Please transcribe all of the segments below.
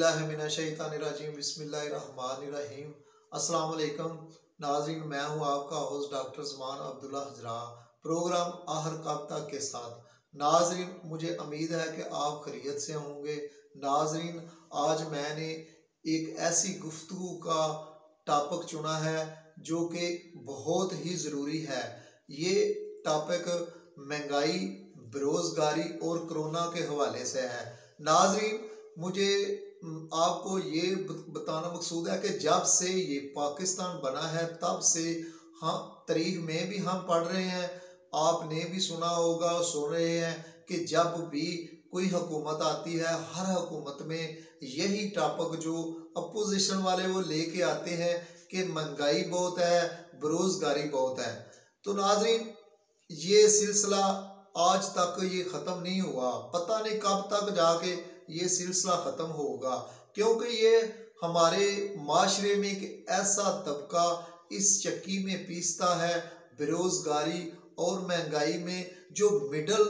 औज़ुबिल्लाहिमिनश्शैतानिर्रजीम बिस्मिल्लाहिर्रहमानिर्रहीम। अस्सलाम वालेकुम नाज़रीन, मैं हूं आपका होस्ट डॉक्टर ज़मान अब्दुल्ला हजरा, प्रोग्राम आहर कब तक के साथ। नाज़रीन, मुझे उम्मीद है कि आप खैरियत से होंगे। नाज़रीन, आज मैंने एक ऐसी गुफ्तगू का टॉपिक चुना है जो कि बहुत ही ज़रूरी है। ये टॉपिक महंगाई, बेरोज़गारी और कोरोना के हवाले से है। नाज़रीन, मुझे आपको ये बताना मकसूद है कि जब से ये पाकिस्तान बना है तब से हाँ तारीख में भी हम पढ़ रहे हैं, आपने भी सुना होगा, सुन रहे हैं कि जब भी कोई हुकूमत आती है हर हुकूमत में यही टॉपिक जो अपोजिशन वाले वो लेके आते हैं कि महंगाई बहुत है, बेरोज़गारी बहुत है। तो नाज़रीन, ये सिलसिला आज तक ये ख़त्म नहीं हुआ, पता नहीं कब तक जाके ये सिलसिला ख़त्म होगा, क्योंकि ये हमारे माशरे में एक ऐसा तबका इस चक्की में पीसता है। बेरोज़गारी और महंगाई में जो मिडल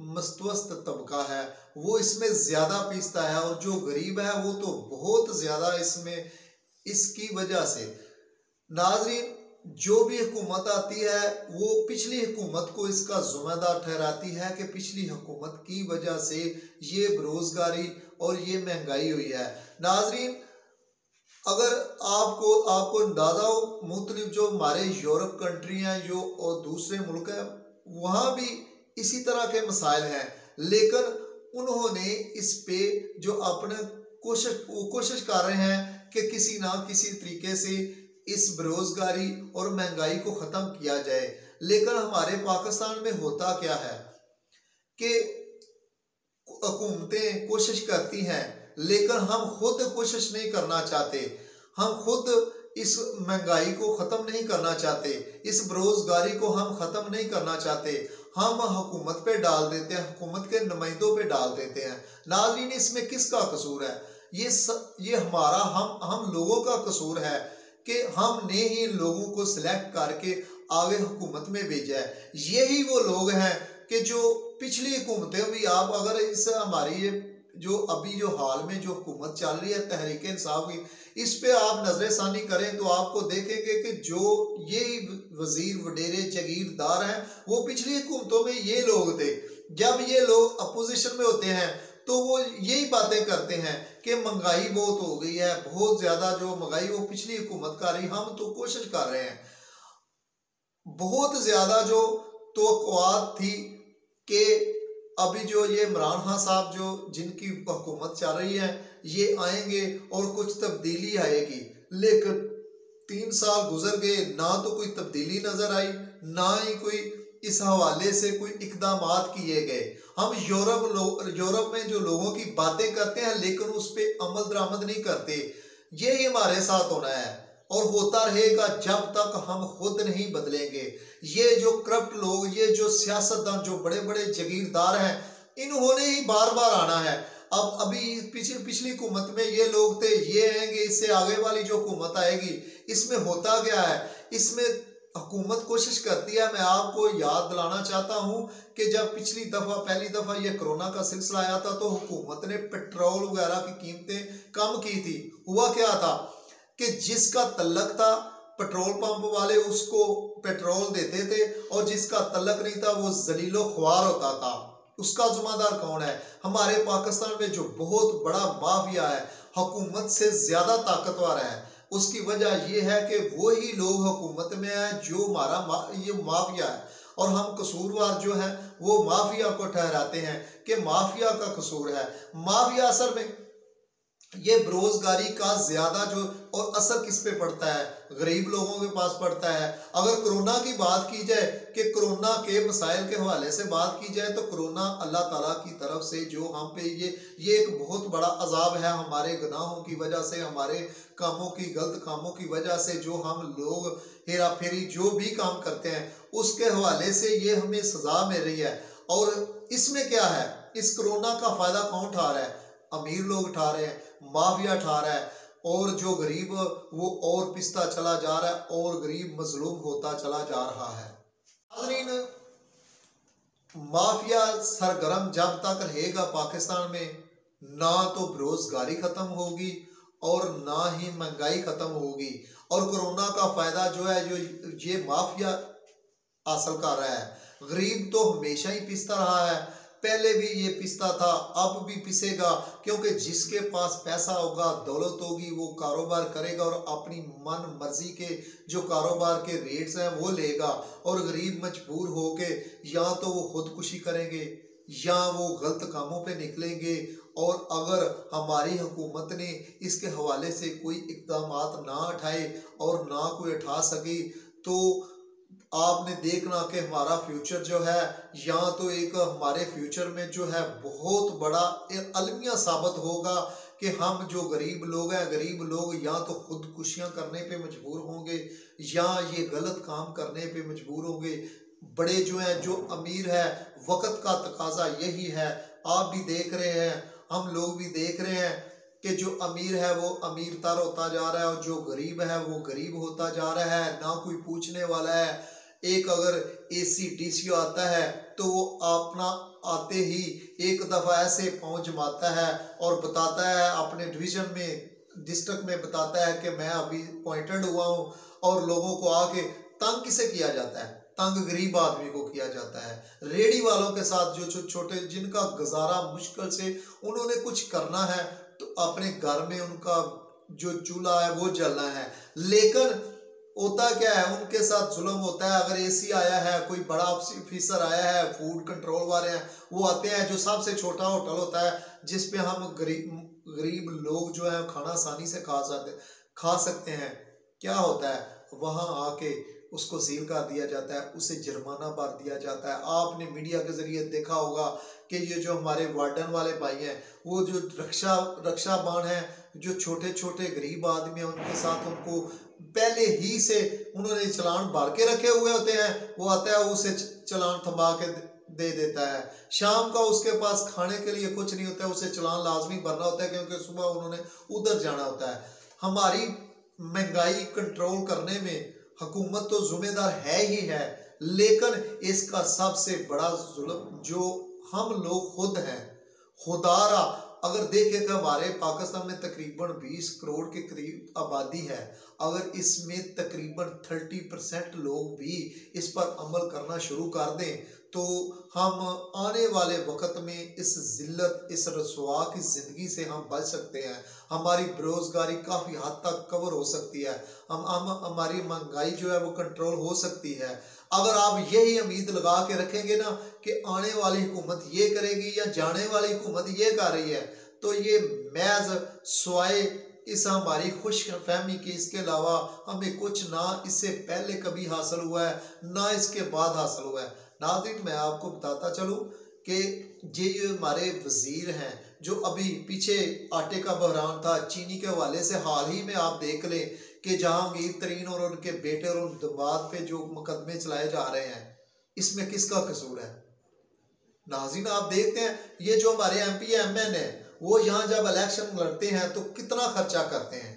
मस्तवस्त तबका है वो इसमें ज़्यादा पीसता है, और जो गरीब है वो तो बहुत ज़्यादा इसमें इसकी वजह से। नाज़रीन, जो भी हुकूमत आती है वो पिछली हुकूमत को इसका ज़िम्मेदार ठहराती है कि पिछली हुकूमत की वजह से ये बेरोज़गारी और ये महंगाई हुई है। नाज़रीन, अगर आपको अंदाज़ा हो, मुख्तलिफ जो हमारे यूरोप कंट्री हैं जो और दूसरे मुल्क हैं वहाँ भी इसी तरह के मसाइल हैं, लेकिन उन्होंने इस पे जो अपने कोशिश कर रहे हैं कि किसी ना किसी तरीके से इस बेरोज़गारी और महंगाई को ख़त्म किया जाए। लेकिन हमारे पाकिस्तान में होता क्या है कि हुकूमतें कोशिश करती हैं लेकिन हम खुद कोशिश नहीं करना चाहते, हम खुद इस महंगाई को ख़त्म नहीं करना चाहते, इस बेरोज़गारी को हम ख़त्म नहीं करना चाहते। हम हुकूमत पे डाल देते हैं, हुकूमत के नुमाइंदों पे डाल देते हैं। नाज़रीन, इसमें किसका कसूर है? ये हमारा हम लोगों का कसूर है कि हमने ही लोगों को सिलेक्ट करके आगे हुकूमत में भेजा है। यही वो लोग हैं कि जो पिछली हुकूमतें भी, आप अगर इस हमारी ये जो अभी जो हाल में जो हुकूमत चल रही है तहरीक इंसाफ की, इस पे आप नजरसानी करें तो आपको देखेंगे कि जो ये वजीर वडेरे जागीरदार हैं वो पिछली हुकूमतों में ये लोग थे। जब ये लोग अपोजिशन में होते हैं तो वो यही बातें करते हैं कि महंगाई बहुत हो गई है, बहुत ज्यादा जो महंगाई वो पिछली हुकूमत कर रही, हम तो कोशिश कर रहे हैं। बहुत ज्यादा जो तवक्कुआत थी कि अभी जो ये इमरान खान साहब जो जिनकी हुकूमत चल रही है ये आएंगे और कुछ तब्दीली आएगी, लेकिन 3 साल गुजर गए, ना तो कोई तब्दीली नजर आई, ना ही कोई इस हवाले से कोई इकदामात किए गए। हम यूरोप में जो लोगों की बातें करते हैं लेकिन उस पर अमल दरामद नहीं करते। यही हमारे साथ होना है और होता रहेगा जब तक हम खुद नहीं बदलेंगे। ये जो करप्ट लोग, ये जो सियासतदान, जो बड़े बड़े जागीरदार हैं, इन्होंने ही बार बार आना है। अब अभी पिछली हुकूमत में ये लोग थे, ये आएंगे, इससे आगे वाली जो हुकूमत आएगी इसमें होता क्या है, इसमें हुकूमत कोशिश करती है। मैं आपको याद दिलाना चाहता हूं कि जब पहली दफा ये कोरोना का सिलसिला आया था तो हुकूमत ने पेट्रोल वगैरह की कीमतें कम की थी। हुआ क्या था कि जिसका तल्लक था पेट्रोल पंप वाले उसको पेट्रोल देते थे और जिसका तल्लक नहीं था वो जलीलो ख्वार होता था। उसका जिम्मेदार कौन है? हमारे पाकिस्तान में जो बहुत बड़ा माफिया है, हुकूमत से ज्यादा ताकतवर है, उसकी वजह यह है कि वही लोग हुकूमत में है जो हमारा ये माफिया है, और हम कसूरवार जो है वो माफिया को ठहराते हैं कि माफिया का कसूर है। माफिया असल में ये बेरोजगारी का ज्यादा जो और असर किस पे पड़ता है? गरीब लोगों के पास पड़ता है। अगर कोरोना की बात की जाए कि कोरोना के मसाइल के हवाले से बात की जाए तो कोरोना अल्लाह ताला की तरफ से जो हम पे ये एक बहुत बड़ा अजाब है, हमारे गुनाहों की वजह से, हमारे कामों की गलत कामों की वजह से, जो हम लोग हेरा फेरी जो भी काम करते हैं उसके हवाले से ये हमें सजा मिल रही है। और इसमें क्या है, इस कोरोना का फायदा कौन उठा रहा है? अमीर लोग उठा रहे हैं, माफिया उठा रहा है, और जो गरीब वो और पिसता चला जा रहा है और गरीब मजलूम होता चला जा रहा है। नाज़रीन, माफिया सरगर्म जब तक रहेगा पाकिस्तान में ना तो बेरोजगारी खत्म होगी और ना ही महंगाई खत्म होगी। और कोरोना का फायदा जो है, जो ये माफिया हासिल कर रहा है। गरीब तो हमेशा ही पिसता रहा है, पहले भी ये पिसता था, अब भी पिसेगा, क्योंकि जिसके पास पैसा होगा, दौलत होगी, वो कारोबार करेगा और अपनी मन मर्जी के जो कारोबार के रेट्स हैं वो लेगा। और गरीब मजबूर होके या तो वो खुदकुशी करेंगे या वो गलत कामों पे निकलेंगे। और अगर हमारी हुकूमत ने इसके हवाले से कोई इक़दाम ना उठाए और ना कोई उठा सके, तो आपने देखना कि हमारा फ्यूचर जो है, या तो एक हमारे फ्यूचर में जो है बहुत बड़ा अलमिया साबित होगा कि हम जो गरीब लोग हैं, गरीब लोग या तो खुदकुशियां करने पे मजबूर होंगे या ये गलत काम करने पे मजबूर होंगे। बड़े जो हैं, जो अमीर है, वक्त का तकाजा यही है। आप भी देख रहे हैं, हम लोग भी देख रहे हैं कि जो अमीर है वो अमीर तर होता जा रहा है और जो गरीब है वो गरीब होता जा रहा है। ना कोई पूछने वाला है। एक अगर एसी डीसी आता है तो वो अपना आते ही एक दफ़ा ऐसे पाँव जमाता है और बताता है अपने डिवीज़न में, डिस्ट्रिक्ट में बताता है कि मैं अभी अपॉइंटेड हुआ हूँ। और लोगों को आके तंग किसे किया जाता है? तंग गरीब आदमी को किया जाता है। रेडी वालों के साथ जो छोटे जिनका गुजारा मुश्किल से उन्होंने कुछ करना है, तो अपने घर में उनका जो चूल्हा है वो जलना है। लेकिन होता क्या है, उनके साथ जुल्म होता है। अगर एसी आया है, कोई बड़ा ऑफिसर आया है, फूड कंट्रोल वाले हैं, वो आते हैं, जो सबसे छोटा होटल होता है जिसपे हम गरीब लोग जो है खाना आसानी से खा सकते हैं, क्या होता है, वहां आके उसको सील कर दिया जाता है, उसे जुर्माना भर दिया जाता है। आपने मीडिया के जरिए देखा होगा कि ये जो हमारे वार्डन वाले भाई हैं, वो जो रक्षा बाण है, जो छोटे छोटे गरीब आदमी हैं, उनके साथ उनको पहले ही से उन्होंने चलान भर के रखे हुए होते हैं। वो आता है, उसे चलान थमा के दे देता है। शाम का उसके पास खाने के लिए कुछ नहीं होता है, उसे चलान लाजमी भरना होता है, क्योंकि सुबह उन्होंने उधर जाना होता है। हमारी महंगाई कंट्रोल करने में हुकूमत तो जिम्मेदार है ही है, लेकिन इसका सबसे बड़ा जुल्म जो हम लोग खुद हैं। खुदारा अगर देखें कि हमारे पाकिस्तान में तकरीबन 20 करोड़ के करीब आबादी है, अगर इसमें तकरीबन 30% लोग भी इस पर अमल करना शुरू कर दें, तो हम आने वाले वक्त में इस जिल्लत, इस रसवा की ज़िंदगी से हम बच सकते हैं। हमारी बेरोज़गारी काफ़ी हद तक कवर हो सकती है। हमारी महंगाई जो है वो कंट्रोल हो सकती है। अगर आप यही उम्मीद लगा के रखेंगे ना कि आने वाली हुकूमत ये करेगी या जाने वाली हुकूमत ये कर रही है, तो ये महज स्वाए इस हमारी खुश फहमी की, इसके अलावा हमें कुछ ना इससे पहले कभी हासिल हुआ है ना इसके बाद हासिल हुआ है। नाज़रीन, मैं आपको बताता चलूँ कि ये हमारे वजीर हैं, जो अभी पीछे आटे का बहरान था चीनी के हवाले से, हाल ही में आप देख लें कि जहांगीर तरीन और उनके बेटे और उन दमाद पे जो मुकदमे चलाए जा रहे हैं, इसमें किसका कसूर है? नाज़रीन, आप देखते हैं ये जो हमारे MP MN है, वो यहाँ जब इलेक्शन लड़ते हैं तो कितना खर्चा करते हैं।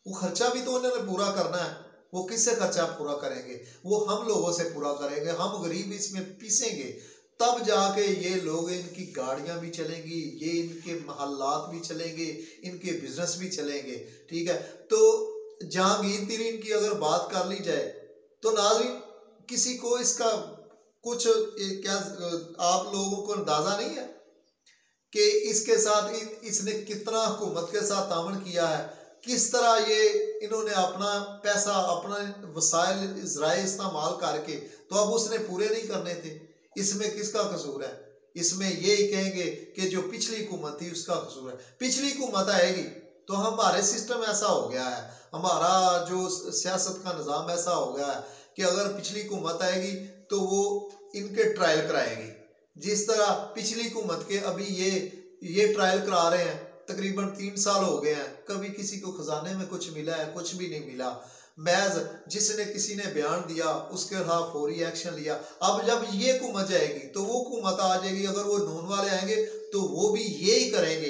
वो खर्चा भी तो उन्होंने पूरा करना है। वो किससे खर्चा पूरा करेंगे? वो हम लोगों से पूरा करेंगे। हम गरीब इसमें पीसेंगे, तब जाके ये लोग, इनकी गाड़ियां भी चलेंगी, ये इनके महल्लात भी चलेंगे, इनके बिजनेस भी चलेंगे। ठीक है, तो जहांगीर तरीन की अगर बात कर ली जाए तो नाज़रीन, किसी को इसका कुछ क्या आप लोगों को अंदाजा नहीं है कि इसके साथ इसने कितना हुकूमत के साथ तामन किया है, किस तरह ये इन्होंने अपना पैसा, अपना वसाइल ज़राए इस्तेमाल करके, तो अब उसने पूरे नहीं करने थे। इसमें किसका कसूर है? इसमें ये ही कहेंगे कि जो पिछली हुकूमत थी उसका कसूर है। पिछली हुकूमत आएगी तो हमारे सिस्टम ऐसा हो गया है, हमारा जो सियासत का निज़ाम ऐसा हो गया है कि अगर पिछली हुकूमत आएगी तो वो इनके ट्रायल कराएगी। जिस तरह पिछली हुकूमत के अभी ये ट्रायल करा रहे हैं, तकरीबन 3 साल हो गए हैं, कभी किसी को खजाने में कुछ मिला है? कुछ भी नहीं मिला। महज जिसने किसी ने बयान दिया उसके खिलाफ फौरी एक्शन लिया। अब जब ये हुकूमत जाएगी तो वो हुकूमत आ जाएगी, अगर वो नून वाले आएंगे तो वो भी यही करेंगे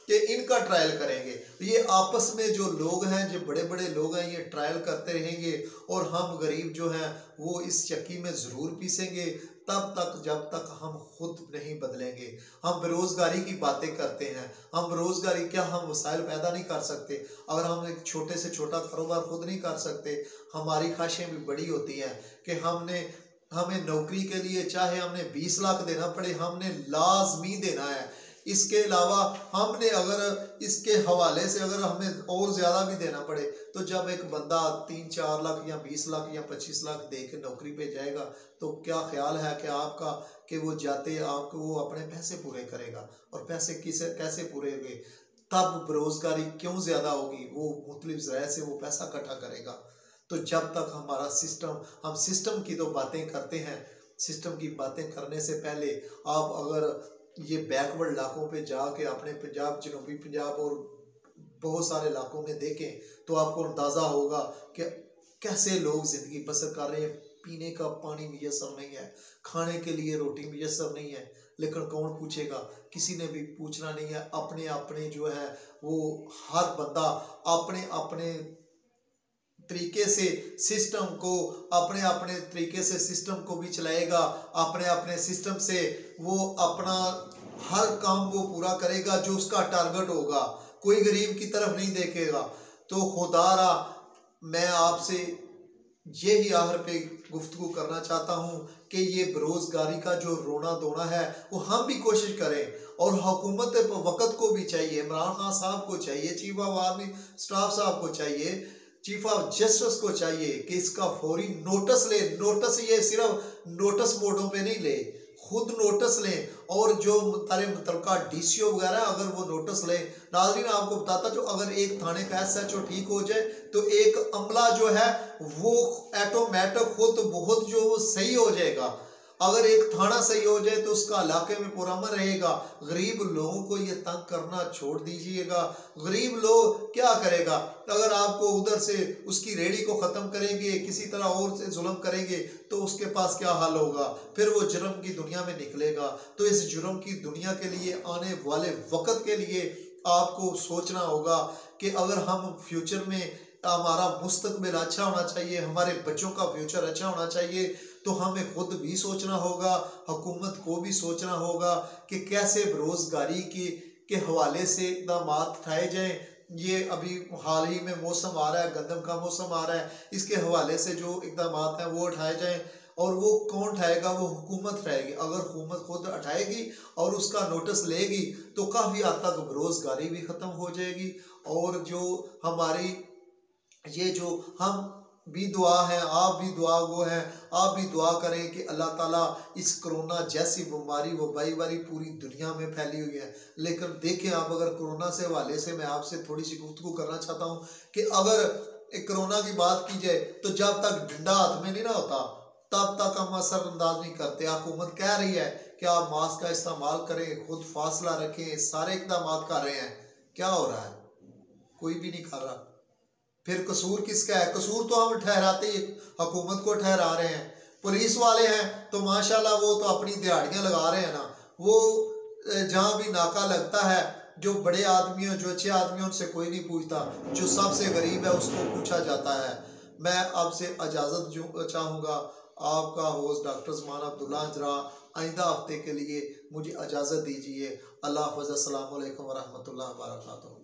कि इनका ट्रायल करेंगे। ये आपस में जो लोग हैं, जो बड़े बड़े लोग हैं, ये ट्रायल करते रहेंगे और हम गरीब जो हैं वो इस चक्की में ज़रूर पीसेंगे। तब तक जब तक हम खुद नहीं बदलेंगे। हम बेरोजगारी की बातें करते हैं, हम बेरोजगारी क्या हम वसाइल पैदा नहीं कर सकते? अगर हम एक छोटे से छोटा कारोबार खुद नहीं कर सकते, हमारी ख्वाहिशें भी बड़ी होती हैं कि हमें नौकरी के लिए चाहे हमने 20 लाख देना पड़े, हमने लाजमी देना है। इसके अलावा हमने अगर इसके हवाले से अगर हमें और ज़्यादा भी देना पड़े, तो जब एक बंदा 3-4 लाख या 20 लाख या 25 लाख दे के नौकरी पे जाएगा, तो क्या ख्याल है कि आपका कि वो जाते आपको वो अपने पैसे पूरे करेगा? और पैसे कैसे पूरे होंगे? तब बेरोजगारी क्यों ज़्यादा होगी? वो मुख्तलिफ ज़राए से वो पैसा इकट्ठा करेगा। तो जब तक हमारा हम सिस्टम की तो बातें करते हैं, सिस्टम की बातें करने से पहले आप अगर ये बैकवर्ड इलाकों पे जाके अपने पंजाब, जनूबी पंजाब और बहुत सारे इलाकों में देखें, तो आपको अंदाज़ा होगा कि कैसे लोग ज़िंदगी बसर कर रहे हैं। पीने का पानी मुयस्सर नहीं है, खाने के लिए रोटी मुयस्सर नहीं है, लेकिन कौन पूछेगा? किसी ने भी पूछना नहीं है। अपने अपने जो है वो हर बंदा अपने अपने तरीके से सिस्टम को अपने तरीके से सिस्टम को भी चलाएगा, अपने सिस्टम से वो अपना हर काम वो पूरा करेगा जो उसका टारगेट होगा। कोई गरीब की तरफ नहीं देखेगा। तो खुदारा मैं आपसे यही आखिर पे गुफ्तगू करना चाहता हूँ कि ये बेरोजगारी का जो रोना धोना है वो हम भी कोशिश करें, और हुकूमत वक़्त को भी चाहिए, इमरान खान साहब को चाहिए, चीफ ऑफ आर्मी स्टाफ साहब को चाहिए, चीफ ऑफ जस्टिस को चाहिए कि इसका फौरी नोटिस ले। नोटिस ये सिर्फ नोटिस बोर्डों पे नहीं ले, खुद नोटिस लें, और जो मुतलका डीसीओ वगैरह अगर वो नोटिस लें। नाज़रीन आपको बताता जो अगर एक थाने का एसएचओ ठीक हो जाए तो एक अमला जो है वो ऑटोमेटिक खुद बहुत जो सही हो जाएगा। अगर एक थाना सही हो जाए तो उसका इलाके में पुरअमन रहेगा। गरीब लोगों को ये तंग करना छोड़ दीजिएगा। गरीब लोग क्या करेगा? अगर आपको उधर से उसकी रेडी को ख़त्म करेंगे, किसी तरह और से जुल्म करेंगे, तो उसके पास क्या हाल होगा? फिर वो जुर्म की दुनिया में निकलेगा। तो इस जुर्म की दुनिया के लिए आने वाले वक़्त के लिए आपको सोचना होगा कि अगर हम फ्यूचर में हमारा मुस्तकबिल अच्छा होना चाहिए, हमारे बच्चों का फ्यूचर अच्छा होना चाहिए, तो हमें खुद भी सोचना होगा, हुकूमत को भी सोचना होगा कि कैसे बेरोजगारी के हवाले से इक़दाम उठाए जाएं। ये अभी हाल ही में मौसम आ रहा है, गंदम का मौसम आ रहा है, इसके हवाले से जो इक़दाम हैं वो उठाए जाएं। और वो कौन उठाएगा? वो हुकूमत उठाएगी। अगर हुकूमत खुद उठाएगी और उसका नोटिस लेगी तो काफ़ी हद तक बेरोजगारी भी ख़त्म हो जाएगी। और जो हमारी ये जो हम भी दुआ है, आप भी दुआ वो है, आप भी दुआ करें कि अल्लाह ताला इस कोरोना जैसी बीमारी वबाई वाली पूरी दुनिया में फैली हुई है। लेकिन देखें आप, अगर कोरोना से हवाले से मैं आपसे थोड़ी सी गुफ्तगू करना चाहता हूँ कि अगर कोरोना की बात की जाए तो जब तक डंडा हाथ में नहीं ना होता तब तक हम असरअंदाज नहीं करते। हुकूमत कह रही है कि आप मास्क का इस्तेमाल करें, खुद फासला रखें, सारे इक़दाम कर रहे हैं, क्या हो रहा है? कोई भी नहीं कर रहा। फिर कसूर किसका है? कसूर तो हम ठहराते ही हुकूमत को ठहरा रहे हैं। पुलिस वाले हैं तो माशाल्लाह वो तो अपनी दिहाड़ियाँ लगा रहे हैं ना, वो जहाँ भी नाका लगता है, जो बड़े आदमी हो, जो अच्छे आदमी हो, उनसे कोई नहीं पूछता, जो सबसे गरीब है उसको पूछा जाता है। मैं आपसे इजाज़त चाहूँगा। आपका होस्ट डॉक्टर ज़मान अब्दुल्ला हजरा। आइंदा हफ्ते के लिए मुझे इजाज़त दीजिए। अल्लाह हाफ़िज़। अस्सलामु अलैकुम व रहमतुल्लाहि व बरकातुहू।